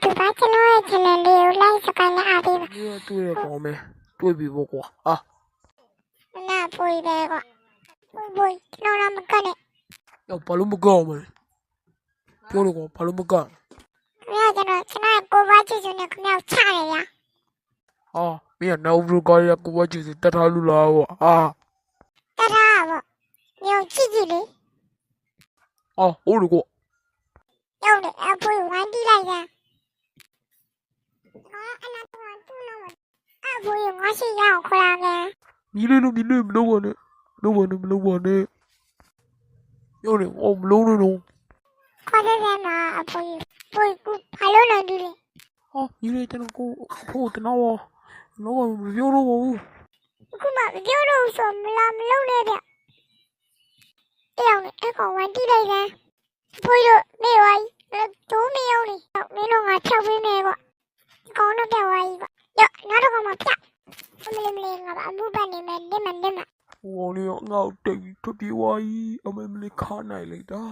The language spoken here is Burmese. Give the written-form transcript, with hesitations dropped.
သူကကျွန်တော်ရဲ့ channel လေးကို like subscribe နဲ့အားပေးပါ 你对了，宝妹，对比不过啊。နာပွေပဲကွာပွေကျွန်တော်တော့မကတ်နဲ့ 要把那么干没？ပြောလို့ကဘာလို့မကန့် ခင်ဗျာကျွန်တော်ကိုဘာကြည့်စုံနဲ့ခင်ဗျာချတယ်ဗျာ ဟာမင်းကနောက်ဘလူကားရကိုဝကြည့်စတက်ထားလို့လားဟောအာ တထားပေါ့ညိုကြည့်ကြည့်လေ အော်ဟုတ်လို့က ရုပ်နဲ့အပွေဝိုင်းတီးလိုက်ပြန်အနာတော့တူးလို့အပွေငါရှိရအောင်ခေါ်လာပြန် မီးလေးလို့မီးလေးမလုံးပါနဲ့လုံးပါနဲ့မလုံးပါနဲ့ပြောတယ်အော်မလုံးနဲ့တော့ ခေါ်တဲ့မှာအပွေကူဘာလို့လဲဒီလေ ဟာမီးလေးကျွန်တော်ကိုဖို့တနောတော့မပြောတော့ဘူး ခုမှပြောလို့ဆိုမလားမလုပ်နဲ့ဗျအဲ့အောင်အဲ့ကောင်ဝိုင်းတီးလိုက်ပြန်ပွေတို့နေဝိုင်းတိုးမရောက်လေမင်းတို့ငါချက်ပေးမယ်ပေါ့ကောင်းတော့ပြဝိုင်းပေါ့ရောနောက်တော့မှပြမလေးငါအမှုပတ်နေမယ်လက်မ ဟိုလေးငေါ့တိတ်ထွက်ပြေးသွားပြီအမေမလေးခါနိုင်လိုက်တာ